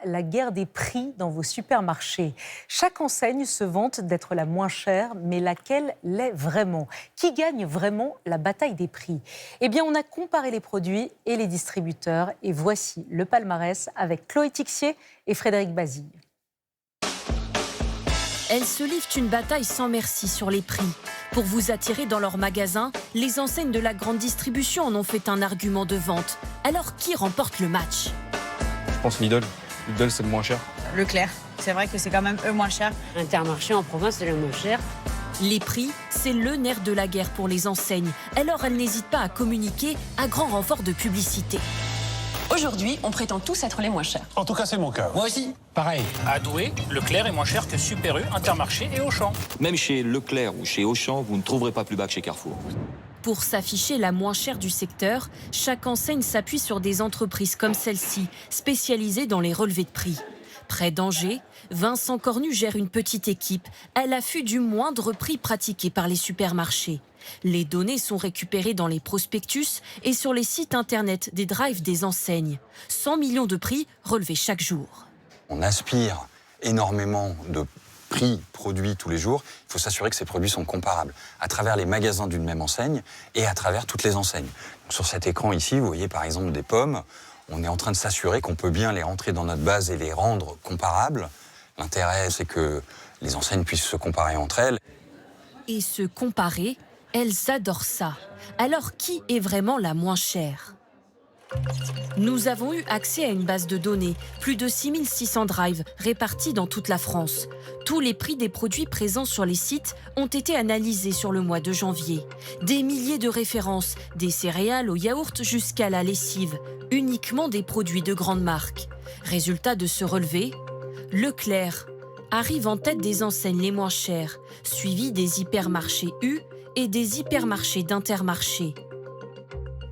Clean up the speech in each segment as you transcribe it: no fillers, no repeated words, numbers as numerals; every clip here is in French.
la guerre des prix dans vos supermarchés. Chaque enseigne se vante d'être la moins chère, mais laquelle l'est vraiment? Qui gagne vraiment la bataille des prix? Eh bien, on a comparé les produits et les distributeurs. Et voici le palmarès avec Chloé Tixier et Frédéric Bazille. Elles se livrent une bataille sans merci sur les prix. Pour vous attirer dans leurs magasins, les enseignes de la grande distribution en ont fait un argument de vente. Alors qui remporte le match? Je pense Lidl. Lidl, c'est le moins cher. Leclerc, c'est vrai que c'est quand même eux moins cher. Intermarché en province, c'est le moins cher. Les prix, c'est le nerf de la guerre pour les enseignes. Alors elles n'hésitent pas à communiquer à grand renfort de publicité. Aujourd'hui, on prétend tous être les moins chers. En tout cas, c'est mon cas. Moi aussi. Pareil. À Douai, Leclerc est moins cher que Super U, Intermarché et Auchan. Même chez Leclerc ou chez Auchan, vous ne trouverez pas plus bas que chez Carrefour. Pour s'afficher la moins chère du secteur, chaque enseigne s'appuie sur des entreprises comme celle-ci, spécialisées dans les relevés de prix. Près d'Angers, Vincent Cornu gère une petite équipe à l'affût du moindre prix pratiqué par les supermarchés. Les données sont récupérées dans les prospectus et sur les sites internet des drives des enseignes. 100 millions de prix relevés chaque jour. On aspire énormément de prix produits tous les jours. Il faut s'assurer que ces produits sont comparables à travers les magasins d'une même enseigne et à travers toutes les enseignes. Donc, sur cet écran ici, vous voyez par exemple des pommes. On est en train de s'assurer qu'on peut bien les rentrer dans notre base et les rendre comparables. L'intérêt, c'est que les enseignes puissent se comparer entre elles. Et se comparer, elles adorent ça. Alors, qui est vraiment la moins chère? Nous avons eu accès à une base de données, plus de 6600 drives répartis dans toute la France. Tous les prix des produits présents sur les sites ont été analysés sur le mois de janvier. Des milliers de références, des céréales au yaourt jusqu'à la lessive, uniquement des produits de grande marque. Résultat de ce relevé, Leclerc arrive en tête des enseignes les moins chères, suivi des hypermarchés U et des hypermarchés d'Intermarché.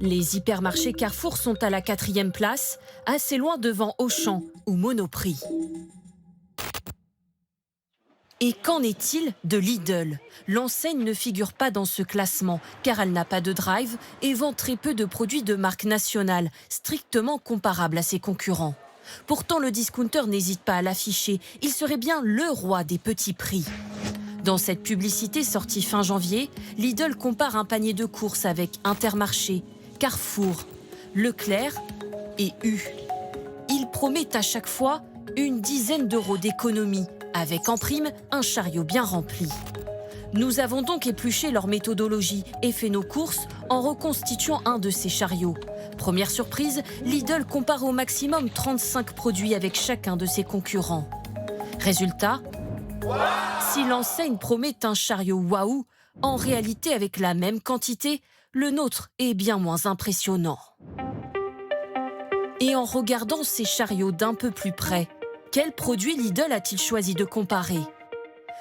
Les hypermarchés Carrefour sont à la 4e place, assez loin devant Auchan ou Monoprix. Et qu'en est-il de Lidl? L'enseigne ne figure pas dans ce classement car elle n'a pas de drive et vend très peu de produits de marque nationale, strictement comparables à ses concurrents. Pourtant, le discounter n'hésite pas à l'afficher. Il serait bien le roi des petits prix. Dans cette publicité sortie fin janvier, Lidl compare un panier de courses avec Intermarché, Carrefour, Leclerc et U. Il promet à chaque fois une dizaine d'euros d'économie, avec en prime un chariot bien rempli. Nous avons donc épluché leur méthodologie et fait nos courses en reconstituant un de ces chariots. Première surprise, Lidl compare au maximum 35 produits avec chacun de ses concurrents. Résultat, si l'enseigne promet un chariot waouh, en réalité avec la même quantité, le nôtre est bien moins impressionnant. Et en regardant ces chariots d'un peu plus près, quel produit Lidl a-t-il choisi de comparer?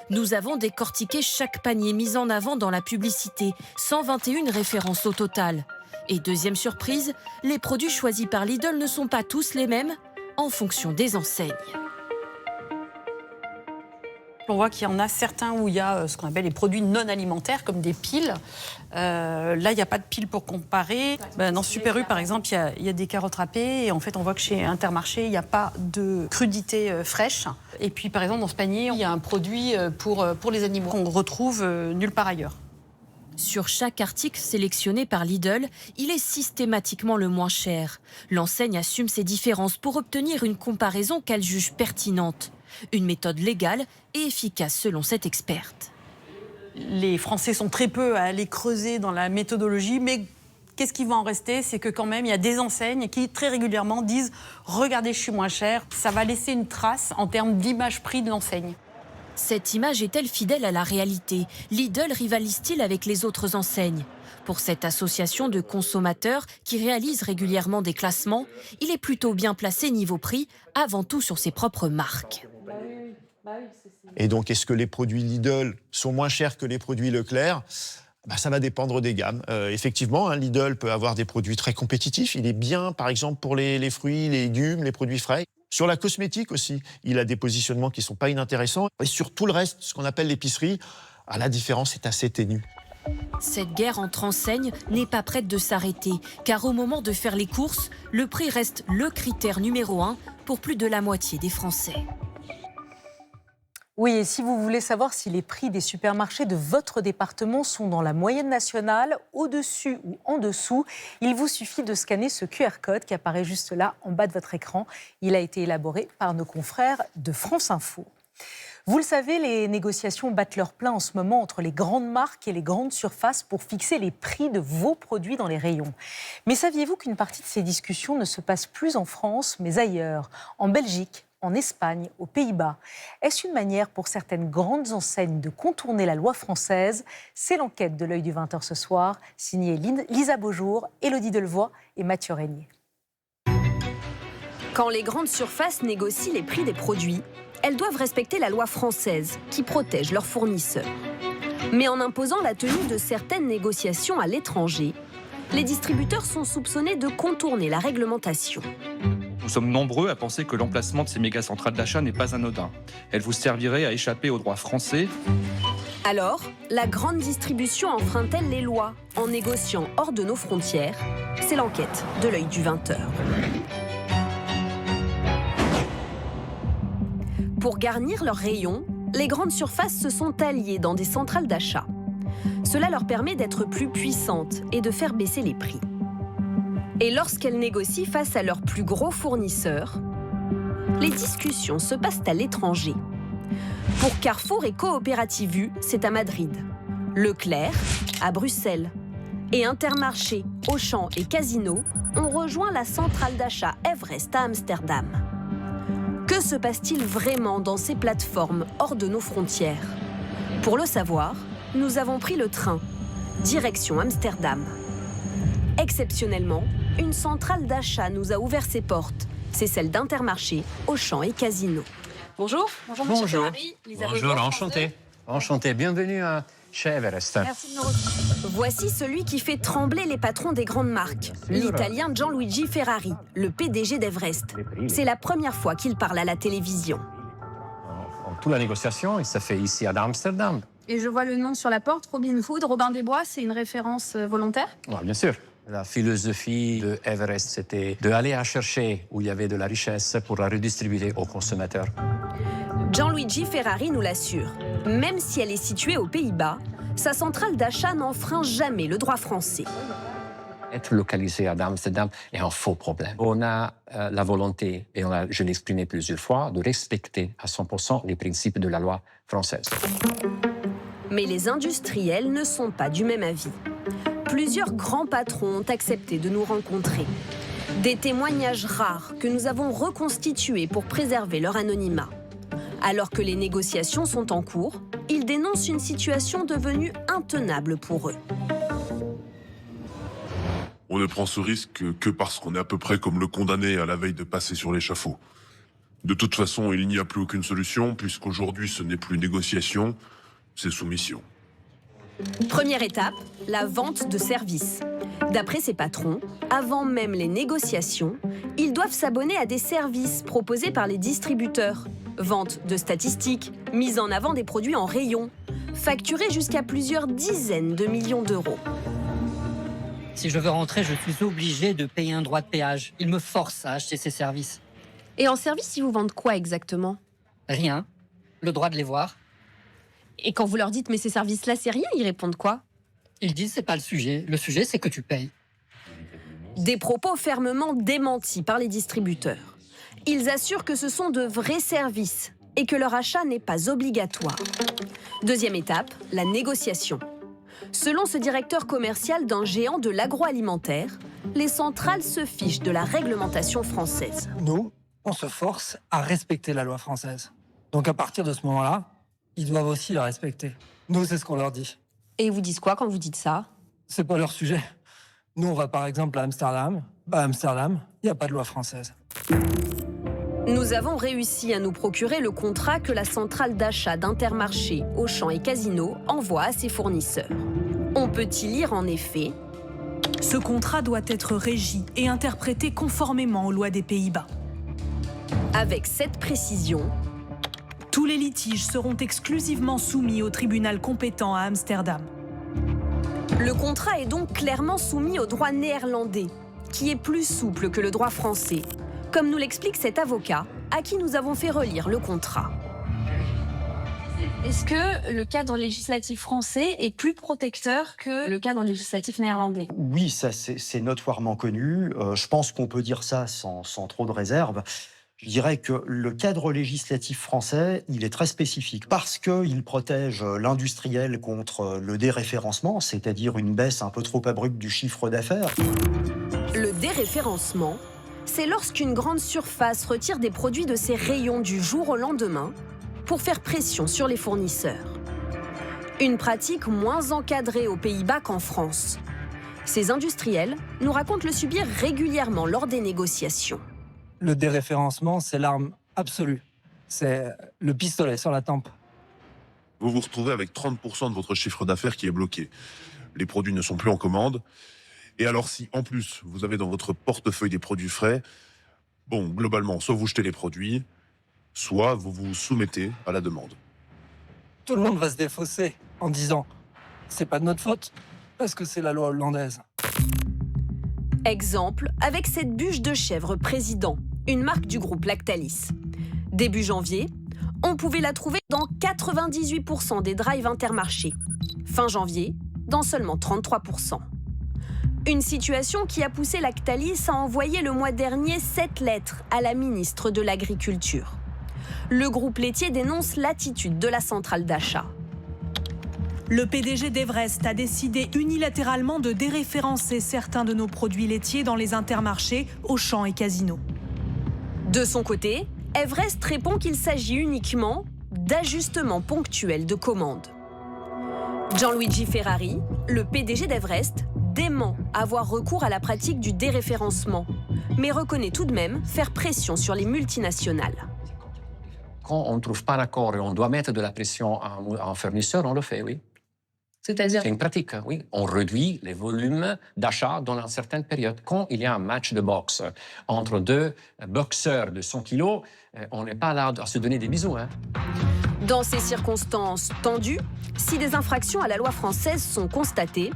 Nous avons décortiqué chaque panier mis en avant dans la publicité, 121 références au total. Et deuxième surprise, les produits choisis par Lidl ne sont pas tous les mêmes en fonction des enseignes. On voit qu'il y en a certains où il y a ce qu'on appelle les produits non alimentaires, comme des piles. Là, il n'y a pas de piles pour comparer. Dans Super U, par exemple, il y a des carottes râpées. Et en fait, on voit que chez Intermarché, il n'y a pas de crudité fraîche. Et puis, par exemple, dans ce panier, il y a un produit pour les animaux qu'on retrouve nulle part ailleurs. Sur chaque article sélectionné par Lidl, il est systématiquement le moins cher. L'enseigne assume ses différences pour obtenir une comparaison qu'elle juge pertinente. Une méthode légale et efficace selon cette experte. Les Français sont très peu à aller creuser dans la méthodologie, mais qu'est-ce qui va en rester? C'est que quand même, il y a des enseignes qui très régulièrement disent « Regardez, je suis moins cher ». Ça va laisser une trace en termes d'image-prix de l'enseigne. Cette image est-elle fidèle à la réalité? Lidl rivalise-t-il avec les autres enseignes? Pour cette association de consommateurs qui réalise régulièrement des classements, il est plutôt bien placé niveau prix, avant tout sur ses propres marques. Et donc, est-ce que les produits Lidl sont moins chers que les produits Leclerc? Ça va dépendre des gammes. Effectivement, Lidl peut avoir des produits très compétitifs. Il est bien, par exemple, pour les fruits, les légumes, les produits frais. Sur la cosmétique aussi, il a des positionnements qui ne sont pas inintéressants. Et sur tout le reste, ce qu'on appelle l'épicerie, la différence est assez ténue. Cette guerre entre enseignes n'est pas prête de s'arrêter, car au moment de faire les courses, le prix reste le critère numéro 1 pour plus de la moitié des Français. Oui, et si vous voulez savoir si les prix des supermarchés de votre département sont dans la moyenne nationale, au-dessus ou en dessous, il vous suffit de scanner ce QR code qui apparaît juste là, en bas de votre écran. Il a été élaboré par nos confrères de France Info. Vous le savez, les négociations battent leur plein en ce moment entre les grandes marques et les grandes surfaces pour fixer les prix de vos produits dans les rayons. Mais saviez-vous qu'une partie de ces discussions ne se passe plus en France, mais ailleurs, en Belgique, en Espagne, aux Pays-Bas? Est-ce une manière pour certaines grandes enseignes de contourner la loi française? C'est l'enquête de l'œil du 20h ce soir, signée Lisa Beaujour, Élodie Delevoye et Mathieu Régnier. Quand les grandes surfaces négocient les prix des produits, elles doivent respecter la loi française qui protège leurs fournisseurs. Mais en imposant la tenue de certaines négociations à l'étranger, les distributeurs sont soupçonnés de contourner la réglementation. Nous sommes nombreux à penser que l'emplacement de ces méga centrales d'achat n'est pas anodin. Elle vous servirait à échapper au droit français. Alors, la grande distribution enfreint-elle les lois en négociant hors de nos frontières? C'est l'enquête de l'œil du 20h. Pour garnir leurs rayons, les grandes surfaces se sont alliées dans des centrales d'achat. Cela leur permet d'être plus puissantes et de faire baisser les prix. Et lorsqu'elles négocient face à leurs plus gros fournisseurs, les discussions se passent à l'étranger. Pour Carrefour et Coopérative U, c'est à Madrid. Leclerc, à Bruxelles. Et Intermarché, Auchan et Casino ont rejoint la centrale d'achat Everest à Amsterdam. Que se passe-t-il vraiment dans ces plateformes hors de nos frontières? Pour le savoir, nous avons pris le train, direction Amsterdam. Exceptionnellement, une centrale d'achat nous a ouvert ses portes. C'est celle d'Intermarché, Auchan et Casino. Bonjour. Bonjour, monsieur Ferrari. Bonjour, enchanté. Enchanté, bienvenue chez Everest. Merci de nous recevoir. Voici celui qui fait trembler les patrons des grandes marques, l'Italien Gianluigi Ferrari, le PDG d'Everest. C'est la première fois qu'il parle à la télévision. En toute la négociation, il s'est fait ici à Amsterdam. Et je vois le nom sur la porte, Robin Hood, Robin des Bois, c'est une référence volontaire? Oui, bien sûr. La philosophie de Everest, c'était d'aller à chercher où il y avait de la richesse pour la redistribuer aux consommateurs. Gianluigi Ferrari nous l'assure. Même si elle est située aux Pays-Bas, sa centrale d'achat n'enfreint jamais le droit français. Être localisé à Amsterdam est un faux problème. On a la volonté, et je l'ai exprimé plusieurs fois, de respecter à 100% les principes de la loi française. Mais les industriels ne sont pas du même avis. Plusieurs grands patrons ont accepté de nous rencontrer. Des témoignages rares que nous avons reconstitués pour préserver leur anonymat. Alors que les négociations sont en cours, ils dénoncent une situation devenue intenable pour eux. On ne prend ce risque que parce qu'on est à peu près comme le condamné à la veille de passer sur l'échafaud. De toute façon, il n'y a plus aucune solution, puisqu'aujourd'hui ce n'est plus négociation, c'est soumission. Première étape, la vente de services. D'après ces patrons, avant même les négociations, ils doivent s'abonner à des services proposés par les distributeurs. Vente de statistiques, mise en avant des produits en rayon, facturés jusqu'à plusieurs dizaines de millions d'euros. Si je veux rentrer, je suis obligé de payer un droit de péage. Ils me forcent à acheter ces services. Et en service, ils vous vendent quoi exactement? Rien. Le droit de les voir. Et quand vous leur dites « mais ces services-là, c'est rien », ils répondent quoi? Ils disent « c'est pas le sujet. Le sujet, c'est que tu payes ». Des propos fermement démentis par les distributeurs. Ils assurent que ce sont de vrais services et que leur achat n'est pas obligatoire. Deuxième étape, la négociation. Selon ce directeur commercial d'un géant de l'agroalimentaire, les centrales se fichent de la réglementation française. Nous, on se force à respecter la loi française. Donc à partir de ce moment-là, ils doivent aussi la respecter. Nous, c'est ce qu'on leur dit. Et ils vous disent quoi quand vous dites ça? C'est pas leur sujet. Nous, on va par exemple à Amsterdam. À Amsterdam, il n'y a pas de loi française. Nous avons réussi à nous procurer le contrat que la centrale d'achat d'Intermarché, Auchan et Casino envoie à ses fournisseurs. On peut y lire en effet: ce contrat doit être régi et interprété conformément aux lois des Pays-Bas. Avec cette précision, tous les litiges seront exclusivement soumis au tribunal compétent à Amsterdam. Le contrat est donc clairement soumis au droit néerlandais, qui est plus souple que le droit français, Comme nous l'explique cet avocat, à qui nous avons fait relire le contrat. Est-ce que le cadre législatif français est plus protecteur que le cadre législatif néerlandais? Oui, ça c'est notoirement connu. Je pense qu'on peut dire ça sans trop de réserve. Je dirais que le cadre législatif français, il est très spécifique parce qu'il protège l'industriel contre le déréférencement, c'est-à-dire une baisse un peu trop abrupte du chiffre d'affaires. Le déréférencement, c'est lorsqu'une grande surface retire des produits de ses rayons du jour au lendemain pour faire pression sur les fournisseurs. Une pratique moins encadrée aux Pays-Bas qu'en France. Ces industriels nous racontent le subir régulièrement lors des négociations. Le déréférencement, c'est l'arme absolue. C'est le pistolet sur la tempe. Vous vous retrouvez avec 30% de votre chiffre d'affaires qui est bloqué. Les produits ne sont plus en commande. Et alors si, en plus, vous avez dans votre portefeuille des produits frais, bon, globalement, soit vous jetez les produits, soit vous vous soumettez à la demande. Tout le monde va se défausser en disant « c'est pas de notre faute, parce que c'est la loi hollandaise ». Exemple avec cette bûche de chèvre Président, une marque du groupe Lactalis. Début janvier, on pouvait la trouver dans 98% des drives Intermarché. Fin janvier, dans seulement 33%. Une situation qui a poussé Lactalis à envoyer le mois dernier 7 lettres à la ministre de l'Agriculture. Le groupe laitier dénonce l'attitude de la centrale d'achat. Le PDG d'Everest a décidé unilatéralement de déréférencer certains de nos produits laitiers dans les Intermarchés, Auchan et Casino. De son côté, Everest répond qu'il s'agit uniquement d'ajustements ponctuels de commandes. Gianluigi Ferrari, le PDG d'Everest, dément avoir recours à la pratique du déréférencement, mais reconnaît tout de même faire pression sur les multinationales. Quand on ne trouve pas d'accord et on doit mettre de la pression à un fournisseur, on le fait, oui. C'est-à-dire? C'est une pratique, oui. On réduit les volumes d'achat dans une certaine période. Quand il y a un match de boxe entre deux boxeurs de 100 kilos, on n'est pas là à se donner des bisous. Hein. Dans ces circonstances tendues, si des infractions à la loi française sont constatées,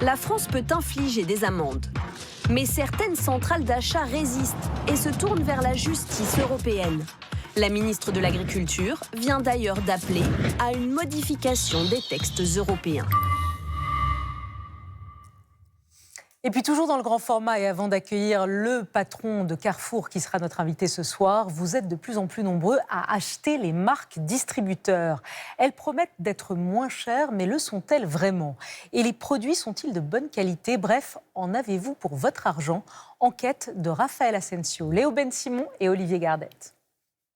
la France peut infliger des amendes. Mais certaines centrales d'achat résistent et se tournent vers la justice européenne. La ministre de l'Agriculture vient d'ailleurs d'appeler à une modification des textes européens. Et puis toujours dans le grand format et avant d'accueillir le patron de Carrefour qui sera notre invité ce soir, vous êtes de plus en plus nombreux à acheter les marques distributeurs. Elles promettent d'être moins chères, mais le sont-elles vraiment? Et les produits sont-ils de bonne qualité? Bref, en avez-vous pour votre argent? Enquête de Raphaël Asensio, Léo Ben-Simon et Olivier Gardette.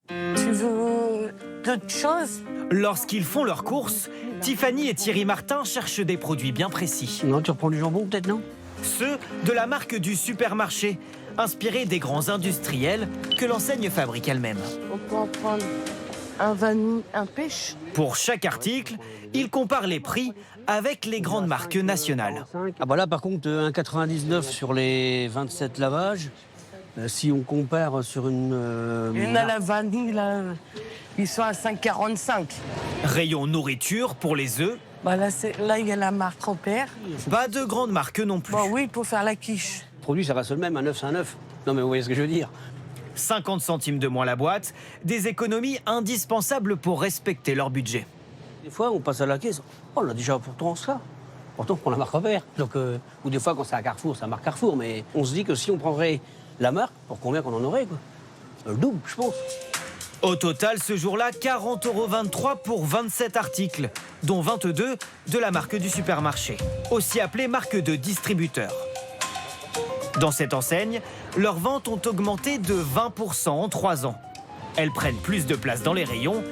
Tu veux d'autres choses? Lorsqu'ils font leurs courses, Tiffany et Thierry Martin cherchent des produits bien précis. Non, tu reprends du jambon peut-être, non? Ceux de la marque du supermarché, inspirés des grands industriels que l'enseigne fabrique elle-même. On peut en prendre un vanille, un pêche. Pour chaque article, ils comparent les prix avec les grandes marques nationales. Ah bah là par contre, 1,99 sur les 27 lavages. Si on compare sur une à la vanille, là, ils sont à 5,45. Rayon nourriture pour les œufs. Bah là, il y a la marque Repère. Pas de grande marque non plus. Bah oui, pour faire la quiche. Le produit, ça reste le même, un 9, c'est un 9. Non mais vous voyez ce que je veux dire. 50 centimes de moins la boîte, des économies indispensables pour respecter leur budget. Des fois, on passe à la caisse. Oh, on a déjà pourtant ça. Pourtant, on prend la marque Repère. Donc, ou des fois, quand c'est à Carrefour, c'est la marque Carrefour. Mais on se dit que si on prendrait la marque, pour combien qu'on en aurait, quoi? Le double, je pense. Au total, ce jour-là, 40,23 € pour 27 articles, dont 22 de la marque du supermarché, aussi appelée marque de distributeur. Dans cette enseigne, leurs ventes ont augmenté de 20% en 3 ans. Elles prennent plus de place dans les rayons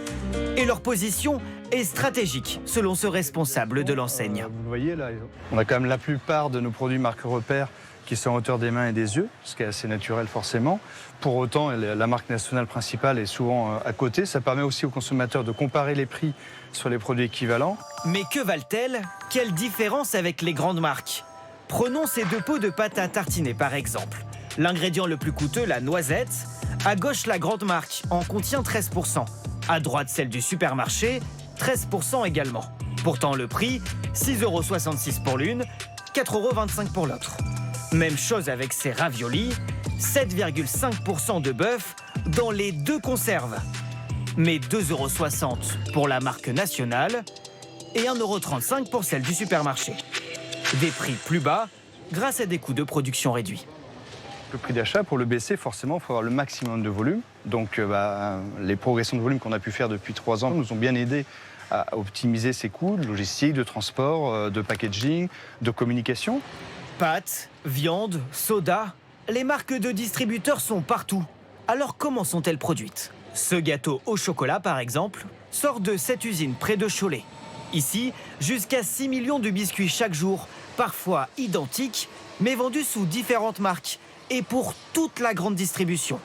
et leur position est stratégique, selon ce responsable de l'enseigne. Vous voyez là, on a quand même la plupart de nos produits marque Repère qui sont à hauteur des mains et des yeux, ce qui est assez naturel forcément. Pour autant, la marque nationale principale est souvent à côté. Ça permet aussi aux consommateurs de comparer les prix sur les produits équivalents. Mais que valent-elles? Quelle différence avec les grandes marques? Prenons ces 2 pots de pâte à tartiner par exemple. L'ingrédient le plus coûteux, la noisette. À gauche, la grande marque en contient 13%. À droite, celle du supermarché, 13% également. Pourtant, le prix, 6,66 € pour l'une, 4,25 € pour l'autre. Même chose avec ces raviolis, 7,5% de bœuf dans les 2 conserves. Mais 2,60 € pour la marque nationale et 1,35 € pour celle du supermarché. Des prix plus bas grâce à des coûts de production réduits. Le prix d'achat, pour le baisser, forcément, il faut avoir le maximum de volume. Donc les progressions de volume qu'on a pu faire depuis 3 ans nous ont bien aidés à optimiser ces coûts de logistique, de transport, de packaging, de communication. Pâtes, viande, soda, les marques de distributeurs sont partout. Alors comment sont-elles produites? Ce gâteau au chocolat, par exemple, sort de cette usine près de Cholet. Ici, jusqu'à 6 millions de biscuits chaque jour, parfois identiques, mais vendus sous différentes marques et pour toute la grande distribution.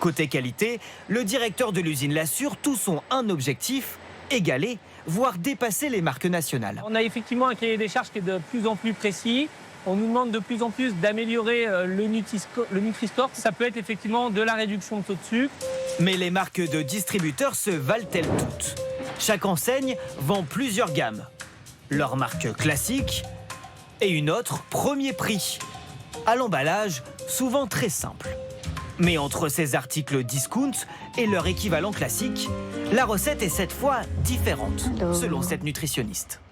Côté qualité, le directeur de l'usine l'assure, tous ont un objectif, égaler, voire dépasser les marques nationales. On a effectivement un cahier des charges qui est de plus en plus précis. On nous demande de plus en plus d'améliorer le Nutri-Score. Ça peut être effectivement de la réduction de taux de sucre. Mais les marques de distributeurs se valent-elles toutes? Chaque enseigne vend plusieurs gammes. Leur marque classique et une autre premier prix. À l'emballage, souvent très simple. Mais entre ces articles discount et leur équivalent classique, la recette est cette fois différente, selon cette nutritionniste.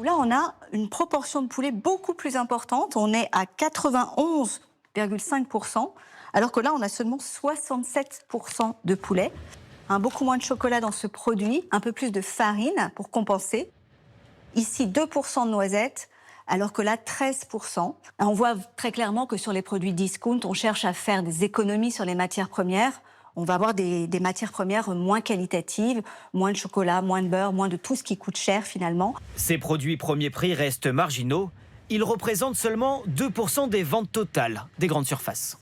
Là, on a une proportion de poulet beaucoup plus importante. On est à 91,5%, alors que là, on a seulement 67% de poulet. Beaucoup moins de chocolat dans ce produit, un peu plus de farine pour compenser. Ici, 2% de noisettes, alors que là, 13%. On voit très clairement que sur les produits discount, on cherche à faire des économies sur les matières premières. On va avoir des matières premières moins qualitatives, moins de chocolat, moins de beurre, moins de tout ce qui coûte cher finalement. Ces produits premier prix restent marginaux. Ils représentent seulement 2% des ventes totales des grandes surfaces.